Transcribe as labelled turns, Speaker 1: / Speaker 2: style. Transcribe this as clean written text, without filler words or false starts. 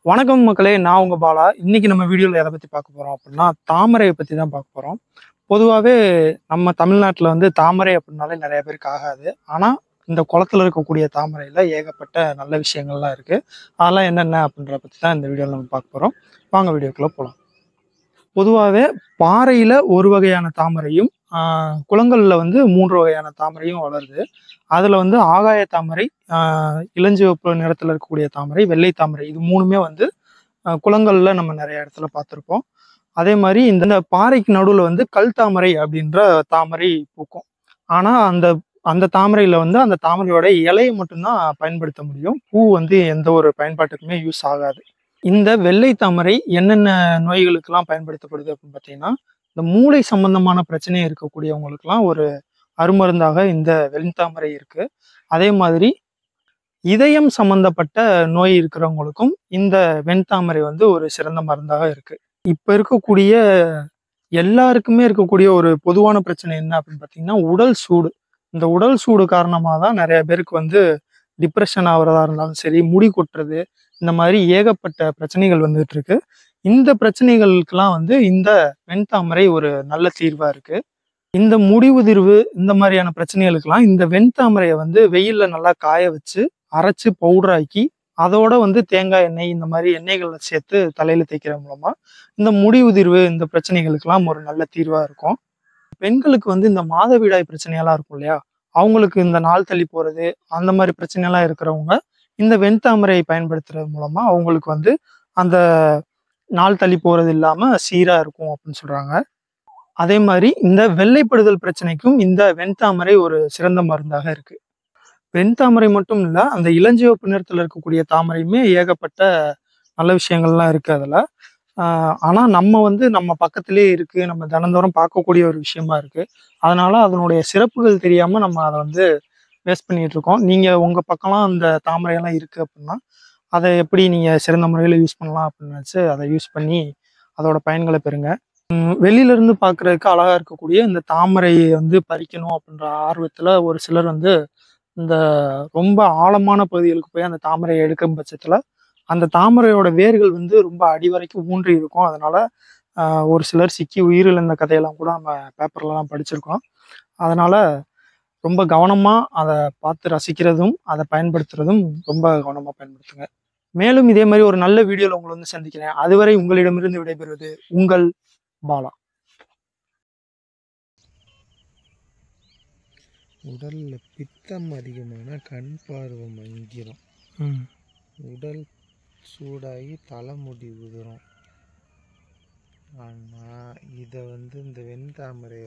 Speaker 1: வணக்கம் மக்களே, நான் உங்க பாலா. இன்னைக்கு நம்ம வீடியோவில் எதை பற்றி பார்க்க போகிறோம் அப்படின்னா தாமரையை பற்றி தான் பார்க்க போகிறோம். பொதுவாகவே நம்ம தமிழ்நாட்டில் வந்து தாமரை அப்படின்னாலே நிறைய பேருக்கு ஆகாது. ஆனால் இந்த குளத்துல இருக்கக்கூடிய தாமரையில் ஏகப்பட்ட நல்ல விஷயங்கள்லாம் இருக்குது. அதெல்லாம் என்னென்ன அப்படின்றத பற்றி தான் இந்த வீடியோவில் நம்ம பார்க்க போகிறோம். வாங்க வீடியோக்குள்ளே போகலாம். பொதுவாகவே பாறையில் ஒரு வகையான தாமரையும் குளங்களில் வந்து 3 வகையான தாமரையும் வளருது. அதில் வந்து ஆகாய தாமரை, இளஞ்சிவப்பு நிறத்தில் இருக்கக்கூடிய தாமரை, வெள்ளை தாமரை, இது மூணுமே வந்து குளங்கள்ல நம்ம நிறைய இடத்துல பார்த்துருப்போம். அதே மாதிரி இந்த பாறைக்கு நடுவில் வந்து கல் தாமரை அப்படின்ற தாமரை பூக்கும். ஆனால் அந்த அந்த தாமரையில் வந்து அந்த தாமரையோட இலையை மட்டும்தான் பயன்படுத்த முடியும். பூ வந்து எந்த ஒரு பயன்பாட்டுக்குமே யூஸ் ஆகாது. இந்த வெள்ளை தாமரை என்னென்ன நோய்களுக்கெல்லாம் பயன்படுத்தப்படுது அப்படின்னு பார்த்தீங்கன்னா, இந்த மூளை சம்பந்தமான பிரச்சனை இருக்கக்கூடியவங்களுக்கெல்லாம் ஒரு அருமருந்தாக இந்த வெண்தாமரை இருக்கு. அதே மாதிரி இதயம் சம்பந்தப்பட்ட நோய் இருக்கிறவங்களுக்கும் இந்த வெண்தாமரை வந்து ஒரு சிறந்த மருந்தாக இருக்கு. இப்ப இருக்கக்கூடிய எல்லாருக்குமே இருக்கக்கூடிய ஒரு பொதுவான பிரச்சனை என்ன அப்படின்னு பார்த்தீங்கன்னா, உடல் சூடு. இந்த உடல் சூடு காரணமாக தான் நிறைய பேருக்கு வந்து டிப்ரெஷன் ஆகுறதா இருந்தாலும் சரி, முடி கொட்டுறது, இந்த மாதிரி ஏகப்பட்ட பிரச்சனைகள் வந்துட்டு இருக்கு. இந்த பிரச்சனைகளுக்கெல்லாம் வந்து இந்த வெண்தாமரை ஒரு நல்ல தீர்வா இருக்கு. இந்த முடி உதிர்வு இந்த மாதிரியான பிரச்சனைகளுக்கெல்லாம் இந்த வெண்தாமரையை வந்து வெயில்ல நல்லா காய வச்சு அரைச்சு பவுடர் ஆக்கி அதோட வந்து தேங்காய் எண்ணெய் இந்த மாதிரி எண்ணெய்களை சேர்த்து தலையில தேய்க்கிற மூலமா இந்த முடி உதிர்வு இந்த பிரச்சனைகளுக்கெல்லாம் ஒரு நல்ல தீர்வா இருக்கும். பெண்களுக்கு வந்து இந்த மாதவிடாய் பிரச்சனையெல்லாம் இருக்கும் இல்லையா, அவங்களுக்கு இந்த நாள் தள்ளி போறது அந்த மாதிரி பிரச்சனையெல்லாம் இருக்கிறவங்க இந்த வெண்தாமரையை பயன்படுத்துறது மூலமா அவங்களுக்கு வந்து அந்த நாள் தள்ளி போறது இல்லாம சீரா இருக்கும் அப்படின்னு சொல்றாங்க. அதே மாதிரி இந்த வெள்ளைப்படுதல் பிரச்சனைக்கும் இந்த வெண்தாமரை ஒரு சிறந்த மருந்தாக இருக்கு. வெண்தாமரை மட்டும் இல்ல, அந்த இளஞ்சிவப்பு நிறத்துல இருக்கக்கூடிய தாமரையுமே ஏகப்பட்ட நல்ல விஷயங்கள்லாம் இருக்கு அதுல. ஆனா நம்ம வந்து நம்ம பக்கத்திலேயே இருக்கு, நம்ம தினந்தோறும் பார்க்கக்கூடிய ஒரு விஷயமா இருக்கு. அதனால அதனுடைய சிறப்புகள் தெரியாம நம்ம அதை வந்து வேஸ்ட் பண்ணிட்டு இருக்கோம். நீங்க உங்க பக்கம்லாம் அந்த தாமரையெல்லாம் இருக்கு அப்படின்னா, அதை எப்படி நீங்க சிறந்த முறையில் யூஸ் பண்ணலாம் அப்படின்னு நினச்சி அதை யூஸ் பண்ணி அதோட பயன்களை பெறுங்க. வெளியில இருந்து பார்க்கறதுக்கு அழகா இருக்கக்கூடிய இந்த தாமரையை வந்து பறிக்கணும் அப்படின்ற ஆர்வத்துல ஒரு சிலர் வந்து இந்த ரொம்ப ஆழமான பகுதிகளுக்கு போய் அந்த தாமரையை எடுக்கும் பட்சத்துல அந்த தாமரையோட வேர்கள் வந்து ரொம்ப அடி வரைக்கும் ஊன்றி இருக்கும். அதனால ஒரு சிலர் சிக்கி உயிரிழந்த கதையெல்லாம் கூட நம்ம பேப்பர்லலாம் படிச்சிருக்கோம். அதனால ரொம்ப கவனமா அதை பார்த்து ரசிக்கிறதும் அதை பயன்படுத்துறதும் ரொம்ப கவனமா பயன்படுத்துங்க. மேலும் இதே மாதிரி ஒரு நல்ல வீடியோல உங்களை வந்து சந்திக்கிறேன். அதுவரை உங்களிடமிருந்து விடைபெறுவது உங்கள் பாலா.
Speaker 2: உடல்ல பித்தம் அதிகமான கண் பார்வை மங்கிரும். உடல் சூடாகி தலைமுடி உதிரும். ஆனால் இதை வந்து இந்த வெண்தாமரை